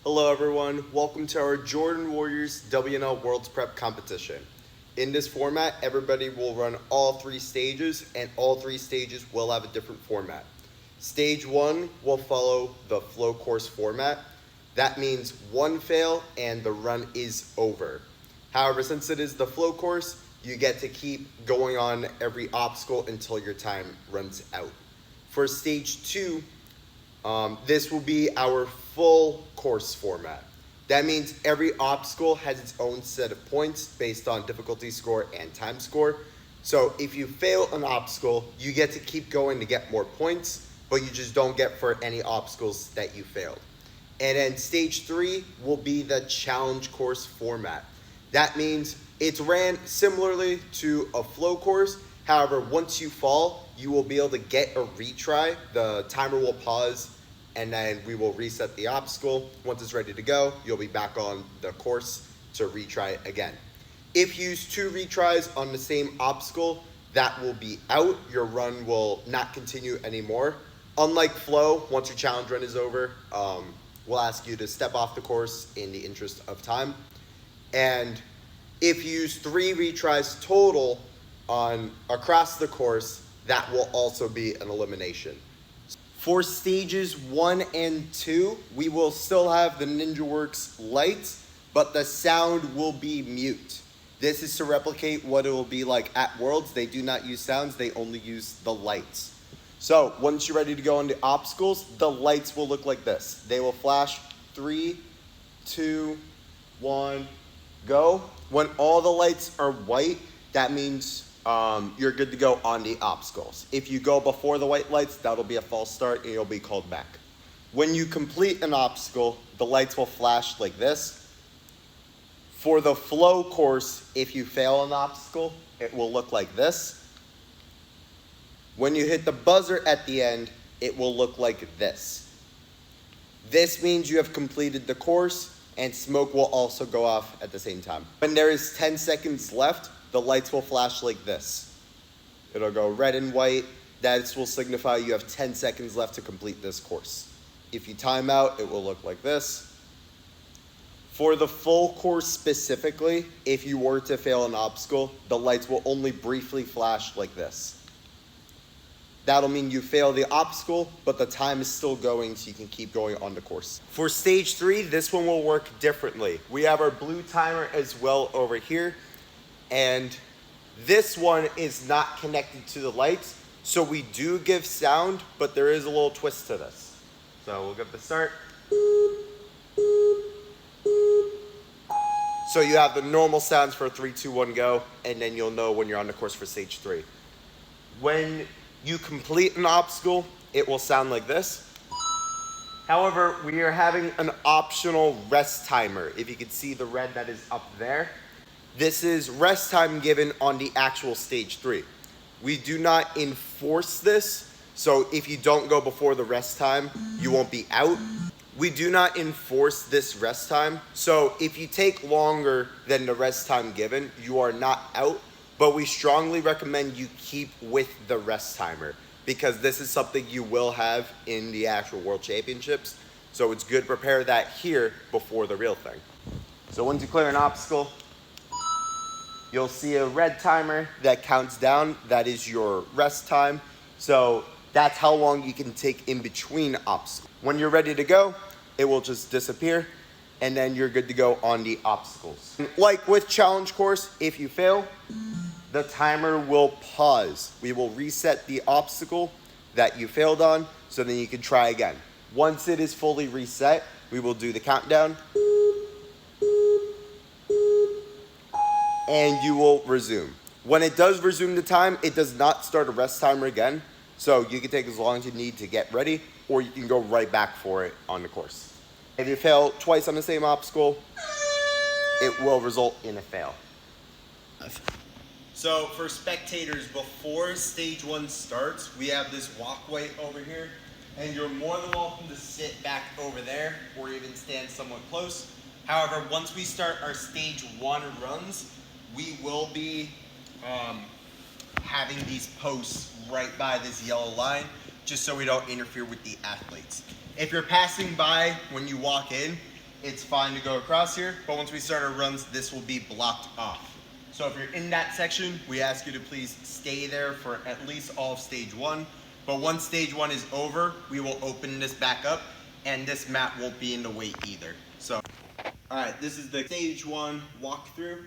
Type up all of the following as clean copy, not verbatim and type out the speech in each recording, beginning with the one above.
Hello everyone, welcome to our Jordan Warriors WNL Worlds Prep competition. In this format, everybody will run all three stages, and all three stages will have a different format. Stage 1 will follow the flow course format. That means one fail and the run is over. However, since it is the flow course, you get to keep going on every obstacle until your time runs out. For stage 2, this will be our full course format. That means every obstacle has its own set of points based on difficulty score and time score. So if you fail an obstacle, you get to keep going to get more points, but you just don't get for any obstacles that you failed. And then stage 3 will be the challenge course format. That means it's ran similarly to a flow course. However, once you fall, you will be able to get a retry. The timer will pause and then we will reset the obstacle. Once it's ready to go, you'll be back on the course to retry again. If you use 2 retries on the same obstacle, that will be out. Your run will not continue anymore. Unlike flow, once your challenge run is over, we'll ask you to step off the course in the interest of time. And if you use 3 retries total across the course, that will also be an elimination. For stages 1 and 2, we will still have the NinjaWorks lights, but the sound will be mute. This is to replicate what it will be like at Worlds. They do not use sounds, they only use the lights. So once you're ready to go on the obstacles, the lights will look like this. They will flash 3, 2, 1, go. When all the lights are white, that means you're good to go on the obstacles. If you go before the white lights, that'll be a false start and you'll be called back. When you complete an obstacle, the lights will flash like this. For the flow course, if you fail an obstacle, it will look like this. When you hit the buzzer at the end, it will look like this. This means you have completed the course, and smoke will also go off at the same time. When there is 10 seconds left, the lights will flash like this. It'll go red and white. That will signify you have 10 seconds left to complete this course. If you time out, it will look like this. For the full course specifically, if you were to fail an obstacle, the lights will only briefly flash like this. That'll mean you fail the obstacle, but the time is still going so you can keep going on the course. For stage 3, this one will work differently. We have our blue timer as well over here. And this one is not connected to the lights, so we do give sound, but there is a little twist to this. So we'll get the start. So you have the normal sounds for 3, 2, 1, go, and then you'll know when you're on the course for stage 3. When you complete an obstacle, it will sound like this. However, we are having an optional rest timer. If you can see the red that is up there, this is rest time given on the actual stage 3. We do not enforce this, so if you don't go before the rest time, you won't be out. We do not enforce this rest time, so if you take longer than the rest time given, you are not out, but we strongly recommend you keep with the rest timer because this is something you will have in the actual World Championships, so it's good to prepare that here before the real thing. So once you clear an obstacle, you'll see a red timer that counts down. That is your rest time. So that's how long you can take in between obstacles. When you're ready to go, it will just disappear and then you're good to go on the obstacles. Like with challenge course, if you fail, the timer will pause. We will reset the obstacle that you failed on so then you can try again. Once it is fully reset, we will do the countdown. And you will resume. When it does resume the time, it does not start a rest timer again. So you can take as long as you need to get ready, or you can go right back for it on the course. If you fail twice on the same obstacle, it will result in a fail. So for spectators, before stage 1 starts, we have this walkway over here, and you're more than welcome to sit back over there or even stand somewhat close. However, once we start our stage 1 runs, we will be having these posts right by this yellow line, just so we don't interfere with the athletes. If you're passing by when you walk in, it's fine to go across here, but once we start our runs, this will be blocked off. So if you're in that section, we ask you to please stay there for at least all of stage 1. But once stage 1 is over, we will open this back up, and this mat won't be in the way either. So, all right, this is the stage 1 walkthrough.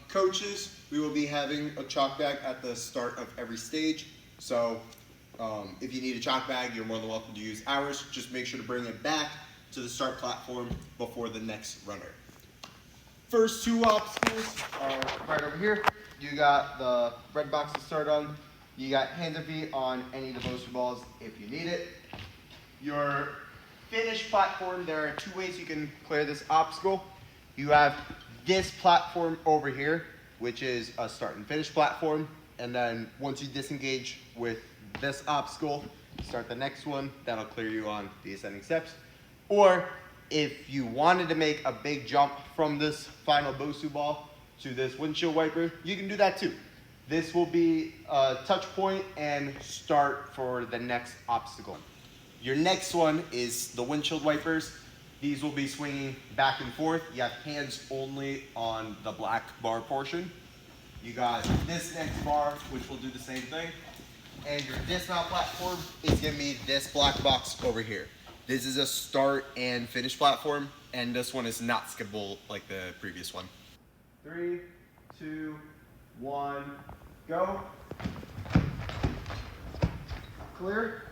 Coaches, we will be having a chalk bag at the start of every stage. So if you need a chalk bag, you're more than welcome to use ours. Just make sure to bring it back to the start platform before the next runner. First 2 obstacles are right over here. You got the red box to start on. You got hands and feet on any of the booster balls if you need it. Your finish platform, there are 2 ways you can clear this obstacle. You have this platform over here, which is a start and finish platform. And then once you disengage with this obstacle, start the next one. That'll clear you on the ascending steps. Or if you wanted to make a big jump from this final Bosu ball to this windshield wiper, you can do that too. This will be a touch point and start for the next obstacle. Your next one is the windshield wipers. These will be swinging back and forth. You have hands only on the black bar portion. You got this next bar, which will do the same thing. And your dismount platform is gonna be this black box over here. This is a start and finish platform, and this one is not skippable like the previous one. 3, 2, 1, go. Clear.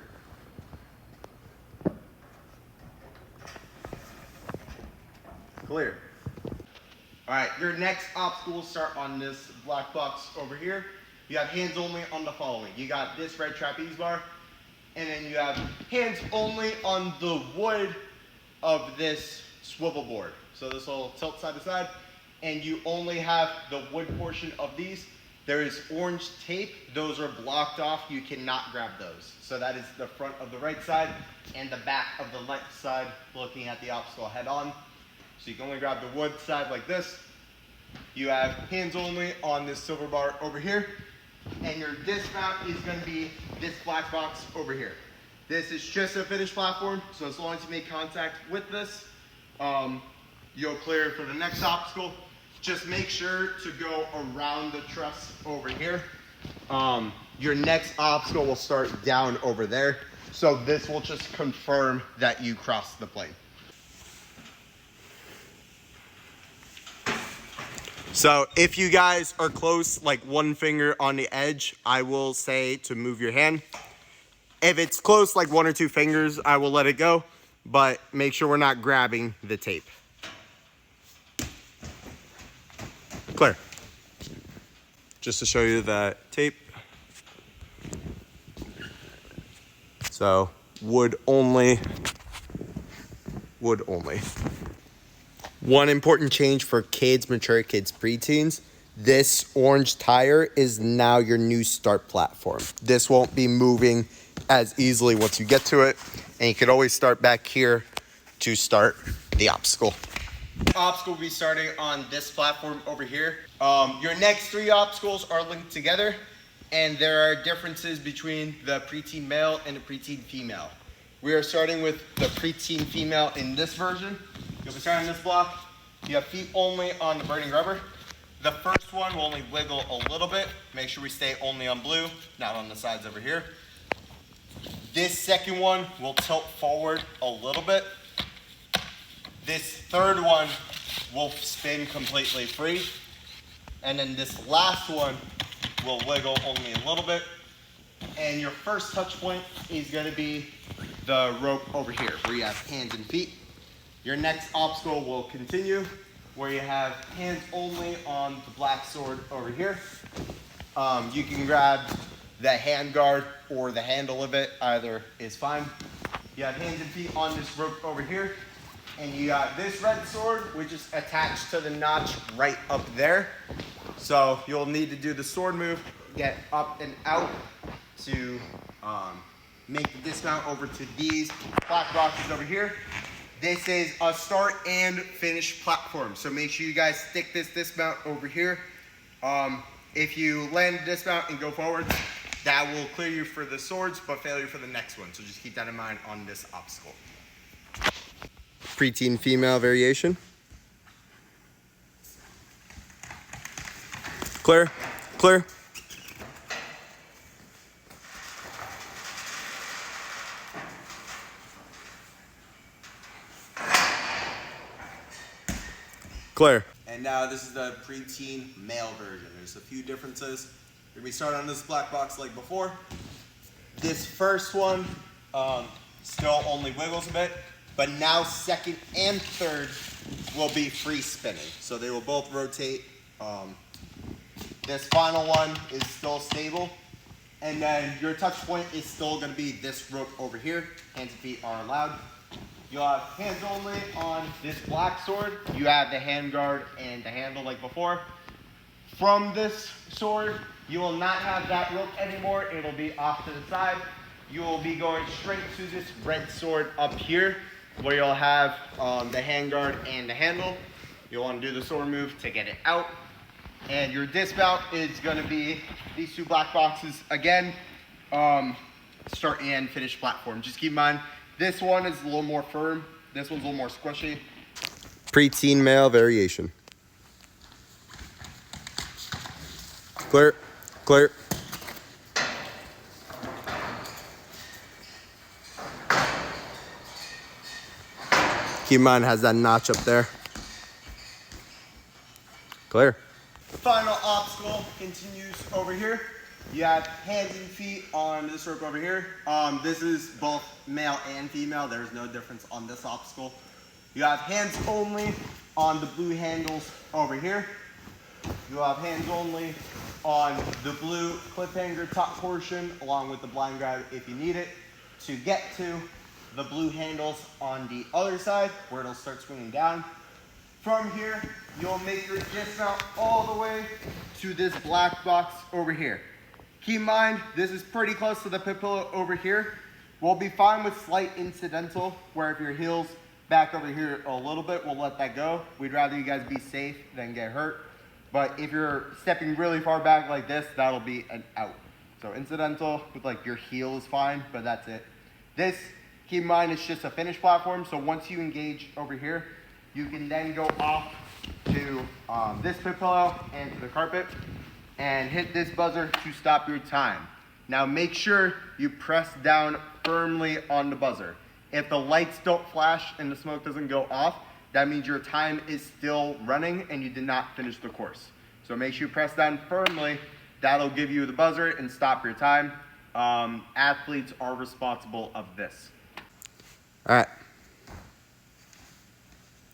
Clear. All right, your next obstacle will start on this black box over here. You have hands only on the following. You got this red trapeze bar, and then you have hands only on the wood of this swivel board. So this will tilt side to side, and you only have the wood portion of these. There is orange tape. Those are blocked off. You cannot grab those. So that is the front of the right side and the back of the left side looking at the obstacle head on. So you can only grab the wood side like this. You have hands only on this silver bar over here. And your dismount is going to be this black box over here. This is just a finish platform, so as long as you make contact with this, you'll clear for the next obstacle. Just make sure to go around the truss over here. Your next obstacle will start down over there, so this will just confirm that you crossed the plane. So if you guys are close, like one finger on the edge, I will say to move your hand. If it's close, like 1 or 2 fingers, I will let it go, but make sure we're not grabbing the tape. Clear. Just to show you the tape. So wood only, wood only. One important change for kids, mature kids, preteens, this orange tire is now your new start platform. This won't be moving as easily once you get to it, and you can always start back here to start the obstacle. Obstacle will be starting on this platform over here. Your next 3 obstacles are linked together, and there are differences between the preteen male and the preteen female. We are starting with the preteen female in this version. You'll be starting this block. You have feet only on the burning rubber. The first one will only wiggle a little bit. Make sure we stay only on blue, not on the sides over here. This second one will tilt forward a little bit. This third one will spin completely free. And then this last one will wiggle only a little bit. And your first touch point is going to be the rope over here, where you have hands and feet. Your next obstacle will continue, where you have hands only on the black sword over here. You can grab the hand guard or the handle of it, either is fine. You have hands and feet on this rope over here. And you got this red sword, which is attached to the notch right up there. So you'll need to do the sword move, get up and out to make the dismount over to these black boxes over here. This is a start and finish platform, so make sure you guys stick this dismount over here. If you land the dismount and go forward, that will clear you for the swords, but failure for the next one. So just keep that in mind on this obstacle. preteen female variation. Clear, clear. Clear. And now this is the preteen male version. There's a few differences. We're gonna be starting on this black box like before. This first one still only wiggles a bit, but now second and third will be free spinning. So they will both rotate. This final one is still stable. And then your touch point is still gonna be this rope over here. Hands and feet are allowed. You'll have hands only on this black sword. You have the hand guard and the handle like before. From this sword, you will not have that rope anymore. It'll be off to the side. You will be going straight to this red sword up here, where you'll have the hand guard and the handle. You'll want to do the sword move to get it out. And your dismount is going to be these two black boxes again. Start and finish platform. Just keep in mind, this one is a little more firm. This one's a little more squishy. Preteen male variation. Clear, clear. Keep in mind, it has that notch up there. Clear. The final obstacle continues over here. You have hands and feet on this rope over here. This is both male and female. There's no difference on this obstacle. You have hands only on the blue handles over here. You have hands only on the blue clip hanger top portion, along with the blind grab if you need it, to get to the blue handles on the other side, where it'll start swinging down. From here, you'll make your dismount all the way to this black box over here. Keep in mind, this is pretty close to the pit pillow over here. We'll be fine with slight incidental, where if your heel's back over here a little bit, we'll let that go. We'd rather you guys be safe than get hurt. But if you're stepping really far back like this, that'll be an out. So incidental with like your heel is fine, but that's it. This, keep in mind, it's just a finish platform. So once you engage over here, you can then go off to this pit pillow and to the carpet and hit this buzzer to stop your time. Now make sure you press down firmly on the buzzer. If the lights don't flash and the smoke doesn't go off, that means your time is still running and you did not finish the course. So make sure you press down firmly. That'll give you the buzzer and stop your time. Athletes are responsible of this. All right.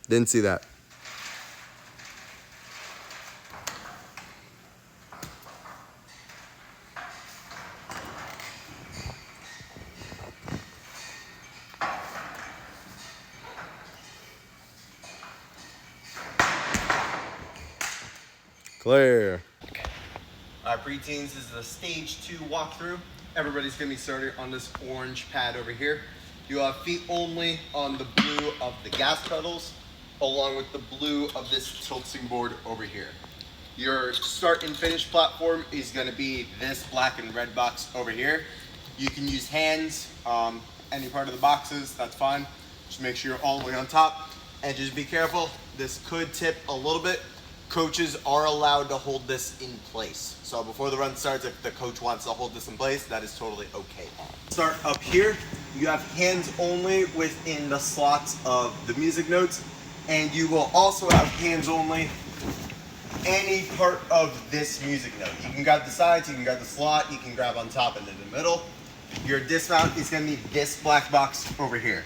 Didn't see that. Clear. All right, preteens, this is the stage 2 walkthrough. Everybody's gonna be starting on this orange pad over here. You have feet only on the blue of the gas pedals, along with the blue of this tilting board over here. Your start and finish platform is gonna be this black and red box over here. You can use hands, any part of the boxes, that's fine. Just make sure you're all the way on top, and just be careful. This could tip a little bit. Coaches are allowed to hold this in place. So before the run starts, if the coach wants to hold this in place, that is totally okay. Start up here. You have hands only within the slots of the music notes, and you will also have hands only any part of this music note. You can grab the sides, you can grab the slot, you can grab on top and in the middle. Your dismount is gonna be this black box over here.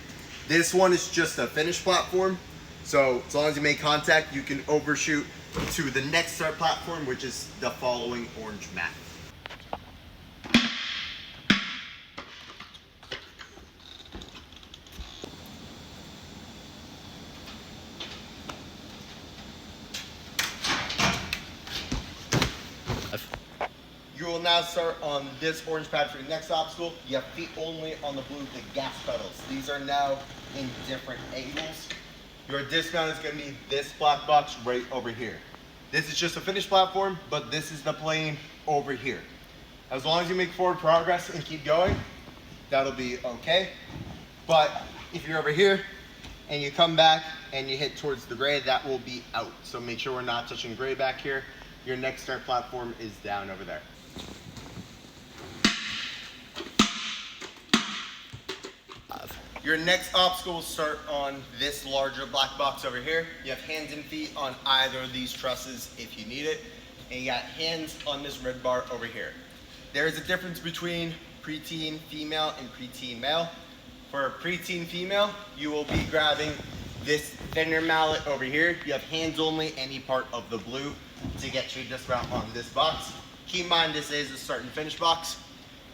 This one is just a finish platform. So as long as you make contact, you can overshoot to the next start platform, which is the following orange mat. You will now start on this orange pad for your next obstacle. You have feet only on the blue, the gas pedals. These are now in different angles. Your dismount is going to be this black box right over here. This is just a finished platform, but this is the plane over here. As long as you make forward progress and keep going, that'll be okay. But if you're over here and you come back and you hit towards the gray, that will be out. So make sure we're not touching gray back here. Your next start platform is down over there. Your next obstacle will start on this larger black box over here. You have hands and feet on either of these trusses if you need it. And you got hands on this red bar over here. There is a difference between preteen female and preteen male. For a preteen female, you will be grabbing this thinner mallet over here. You have hands only, any part of the blue to get you just about on this box. Keep in mind this is a start and finish box.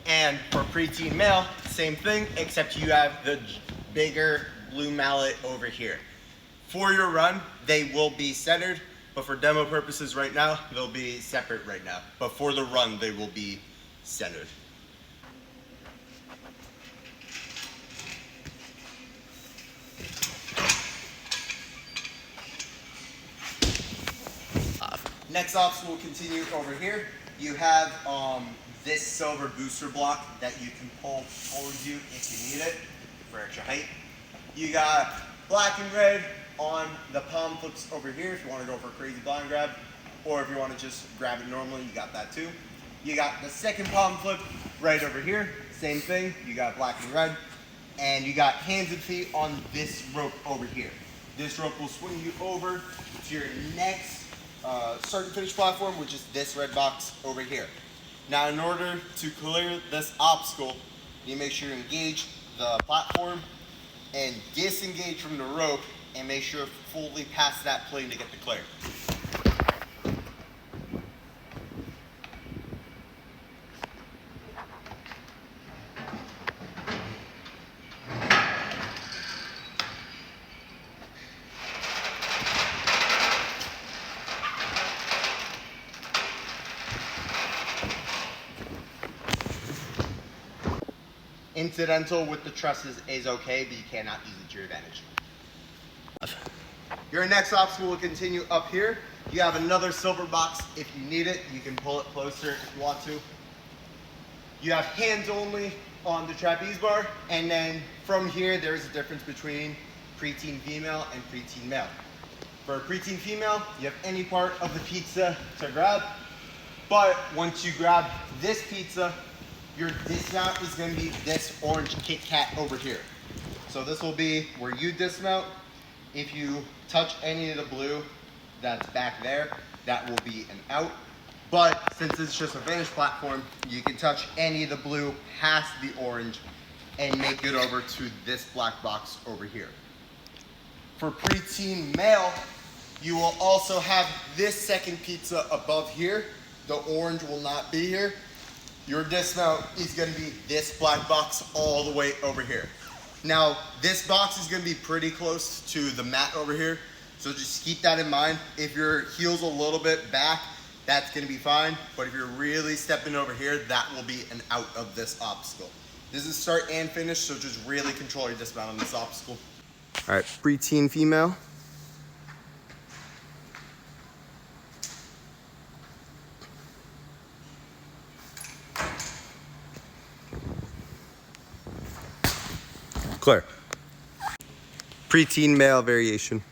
And for preteen male, same thing, except you have the bigger blue mallet over here. For your run, they will be centered, but for demo purposes right now, they'll be separate right now. But for the run, they will be centered. Next obstacle will continue over here. You have this silver booster block that you can pull towards you if you need it for extra height. You got black and red on the palm flips over here if you want to go for a crazy blind grab, or if you want to just grab it normally, you got that too. You got the second palm flip right over here, same thing, you got black and red, and you got hands and feet on this rope over here. This rope will swing you over to your next start and finish platform, which is this red box over here. Now, in order to clear this obstacle, you make sure you engage the platform and disengage from the rope and make sure fully past that plane to get the clear. Incidental with the trusses is okay, but you cannot use it to your advantage. Your next obstacle will continue up here. You have another silver box if you need it. You can pull it closer if you want to. You have hands only on the trapeze bar, and then from here there's a difference between preteen female and preteen male. For a preteen female, you have any part of the pizza to grab, but once you grab this pizza, your dismount is going to be this orange Kit Kat over here. So this will be where you dismount. If you touch any of the blue that's back there, that will be an out. But since it's just a finish platform, you can touch any of the blue past the orange and make it over to this black box over here. For preteen male, you will also have this second pizza above here. The orange will not be here. Your dismount is going to be this black box all the way over here. Now, this box is going to be pretty close to the mat over here, so just keep that in mind. If your heel's a little bit back, that's going to be fine, but if you're really stepping over here, that will be an out of this obstacle. This is start and finish, so just really control your dismount on this obstacle. All right, preteen female. Clear. Preteen male variation.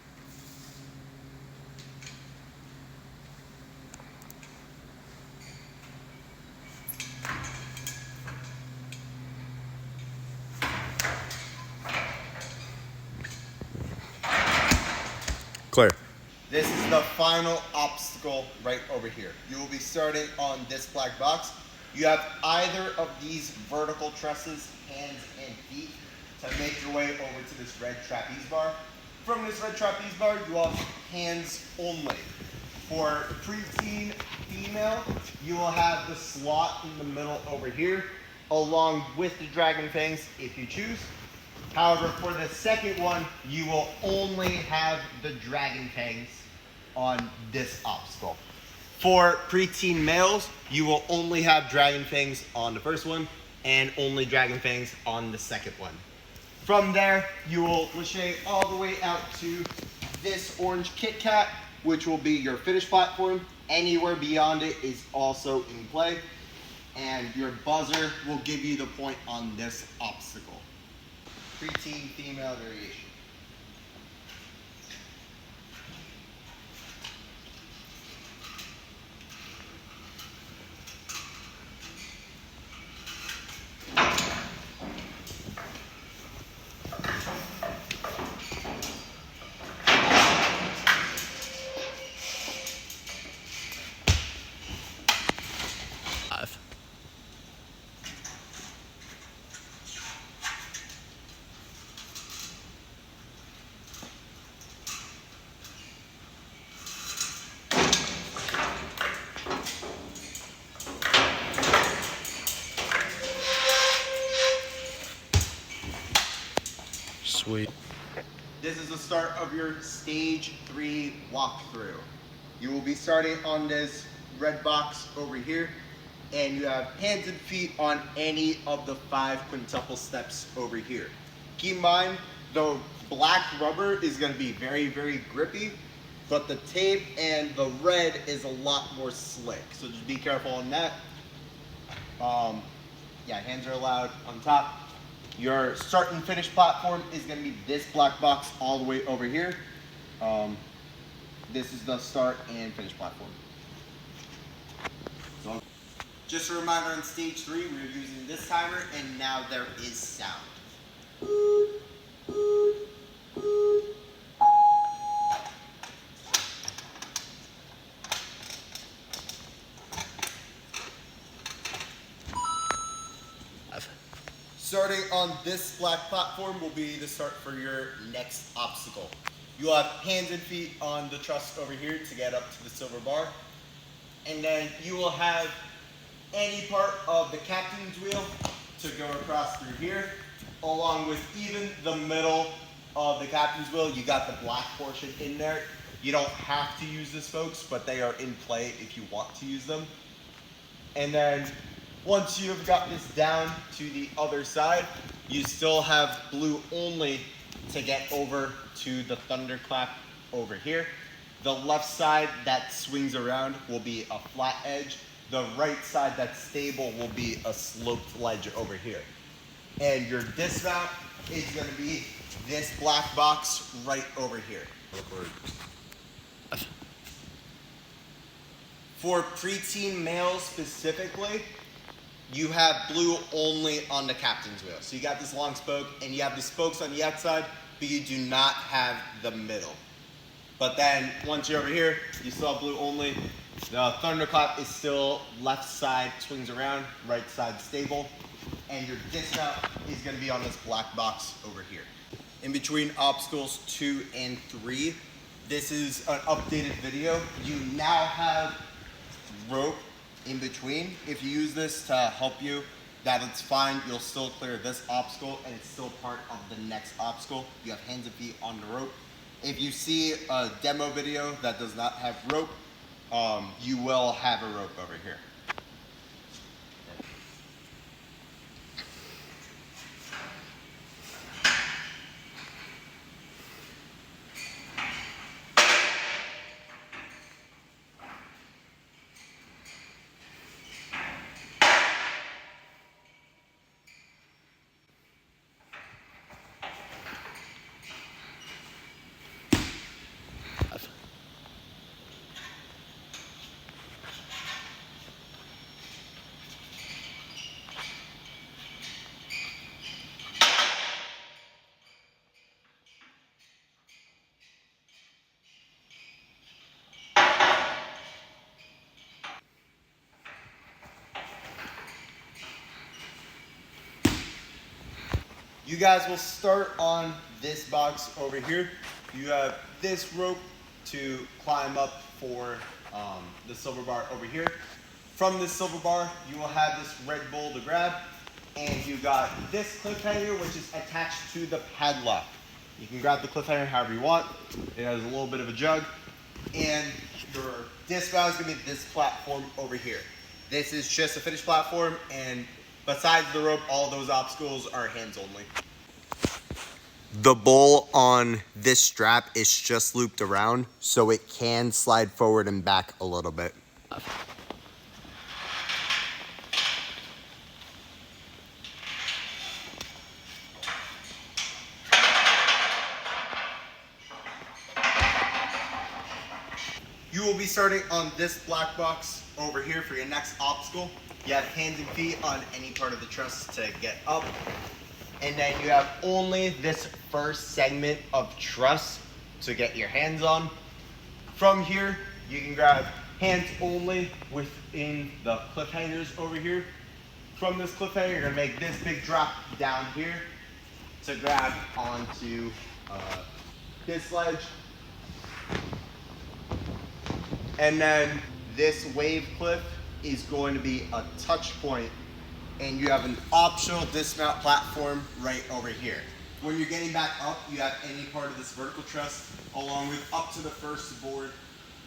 Clear. This is the final obstacle right over here. You will be starting on this black box. You have either of these vertical trusses, hands and feet, to make your way over to this red trapeze bar. From this red trapeze bar, you have hands only. For preteen female, you will have the slot in the middle over here, along with the dragon fangs if you choose. However, for the second one, you will only have the dragon fangs on this obstacle. For preteen males, you will only have dragon fangs on the first one and only dragon fangs on the second one. From there, you will ricochet all the way out to this orange Kit Kat, which will be your finish platform. Anywhere beyond it is also in play. And your buzzer will give you the point on this obstacle. Preteen female variation. Sweet. This is the start of your stage 3 walkthrough. You will be starting on this red box over here, and you have hands and feet on any of the 5 quintuple steps over here. Keep in mind, the black rubber is going to be very, very grippy, but the tape and the red is a lot more slick. So just be careful on that. Yeah, hands are allowed on top. Your start and finish platform is going to be this black box all the way over here. This is the start and finish platform. So, just a reminder, on stage 3, we're using this timer, and now there is sound. Starting on this black platform will be the start for your next obstacle. You'll have hands and feet on the truss over here to get up to the silver bar. And then you will have any part of the captain's wheel to go across through here, along with even the middle of the captain's wheel. You got the black portion in there. You don't have to use this, folks, but they are in play if you want to use them. And then once you have got this down to the other side, you still have blue only to get over to the thunderclap over here. The left side that swings around will be a flat edge. The right side that's stable will be a sloped ledge over here. And your dismount is going to be this black box right over here. For preteen males specifically, you have blue only on the captain's wheel. So you got this long spoke, and you have the spokes on the outside, but you do not have the middle. But then once you're over here, you still have blue only. The thunderclap is still left side swings around, right side stable, and your dismount is going to be on this black box over here. In between obstacles 2 and 3, this is an updated video. You now have rope in between. If you use this to help you, that's fine. You'll still clear this obstacle, and it's still part of the next obstacle. You have hands and feet on the rope. If you see a demo video that does not have rope, you will have a rope over here. You guys will start on this box over here. You have this rope to climb up for the silver bar over here. From this silver bar, you will have this red bowl to grab, and you got this cliffhanger, which is attached to the padlock. You can grab the cliffhanger however you want. It has a little bit of a jug, and your dismount is going to be this platform over here. This is just a finished platform, and besides the rope, all those obstacles are hands only. The bowl on this strap is just looped around, so it can slide forward and back a little bit. You will be starting on this black box over here for your next obstacle. You have hands and feet on any part of the truss to get up. And then you have only this first segment of truss to get your hands on. From here, you can grab hands only within the cliffhangers over here. From this cliffhanger, you're gonna make this big drop down here to grab onto this ledge. And then this wave cliff is going to be a touch point, and you have an optional dismount platform right over here. When you're getting back up, you have any part of this vertical truss along with up to the first board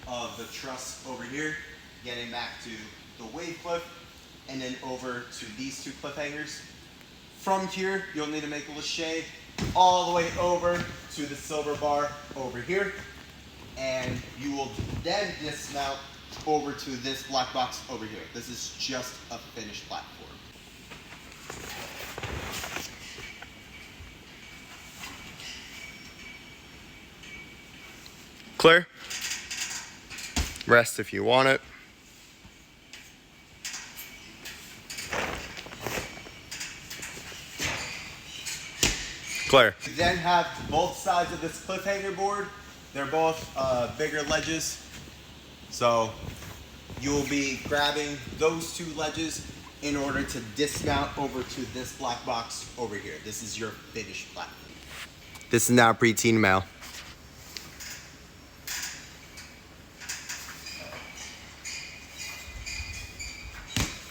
of the truss over here, getting back to the wave cliff, and then over to these two cliffhangers. From here, you'll need to make a lachet all the way over to the silver bar over here, and you will then dismount over to this black box over here. This is just a finished platform. Clear? Rest if you want it. Clear. You then have both sides of this cliffhanger board. They're both bigger ledges. So you will be grabbing those two ledges in order to dismount over to this black box over here. This is your finished platform. This is now preteen male.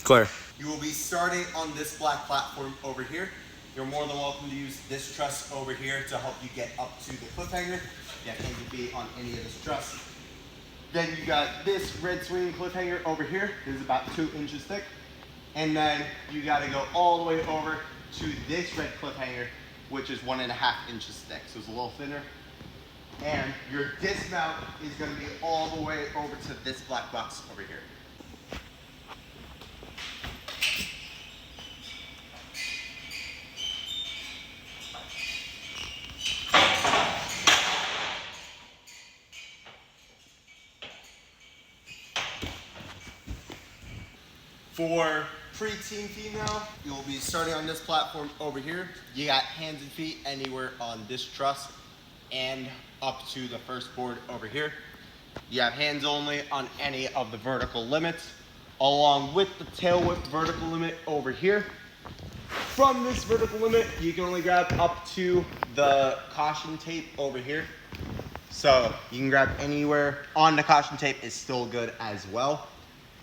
Clear. You will be starting on this black platform over here. You're more than welcome to use this truss over here to help you get up to the cliffhanger. You have to be on any of this truss. Then you got this red swinging cliffhanger over here. This is about 2 inches thick. And then you got to go all the way over to this red cliffhanger, which is 1.5 inches thick. So it's a little thinner. And your dismount is going to be all the way over to this black box over here. For preteen female, you'll be starting on this platform over here. You got hands and feet anywhere on this truss and up to the first board over here. You have hands only on any of the vertical limits, along with the tail whip vertical limit over here. From this vertical limit, you can only grab up to the caution tape over here. So you can grab anywhere on the caution tape is still good as well.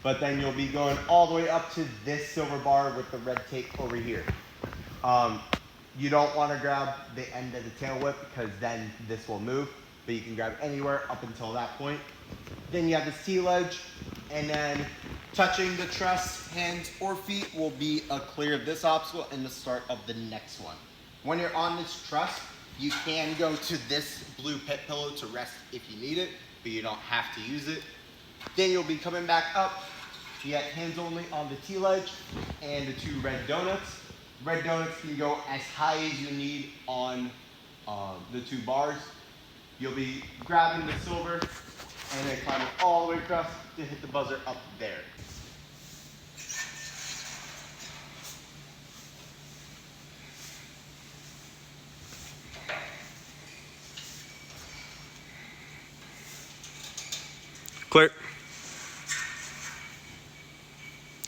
But then you'll be going all the way up to this silver bar with the red tape over here. You don't want to grab the end of the tail whip because then this will move, but you can grab anywhere up until that point. Then you have this T-ledge, and then touching the truss, hands or feet will be a clear of this obstacle and the start of the next one. When you're on this truss, you can go to this blue pit pillow to rest if you need it, but you don't have to use it. Then you'll be coming back up. You got hands only on the T-ledge and the 2 red donuts. Red donuts can go as high as you need on the 2 bars. You'll be grabbing the silver and then climbing all the way across to hit the buzzer up there. Clear.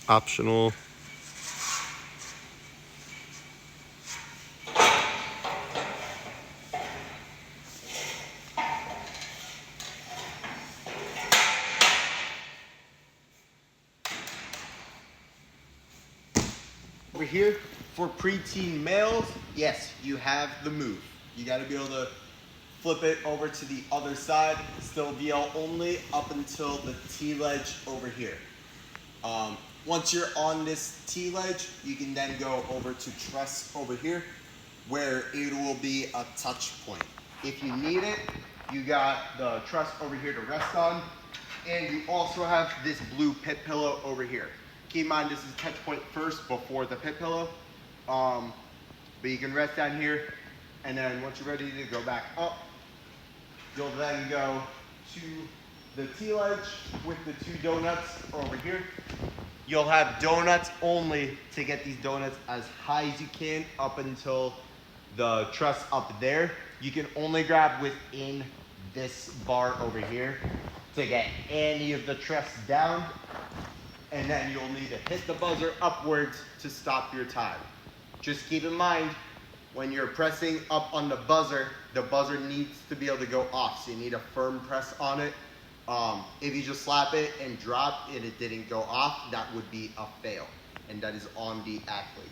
Optional. Over here, for preteen males, yes, you have the move. You got to be able to flip it over to the other side, still VL only up until the T-ledge over here. Once you're on this T-ledge, you can then go over to truss over here, where it will be a touch point. If you need it, you got the truss over here to rest on, and you also have this blue pit pillow over here. Keep in mind, this is touch point first before the pit pillow, but you can rest down here, and then once you're ready to go back up, you'll then go to the T-ledge with the 2 donuts over here. You'll have donuts only to get these donuts as high as you can up until the truss up there. You can only grab within this bar over here to get any of the truss down, and then you'll need to hit the buzzer upwards to stop your time. Just keep in mind, when you're pressing up on the buzzer needs to be able to go off, so you need a firm press on it. If you just slap it and drop and it didn't go off, that would be a fail, and that is on the athlete.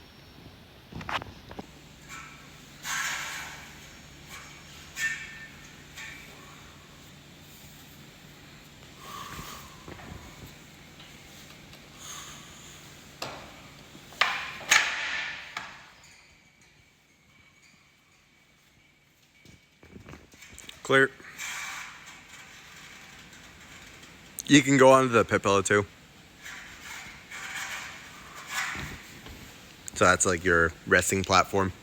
Clear. You can go onto the pit pillow too. So that's like your resting platform.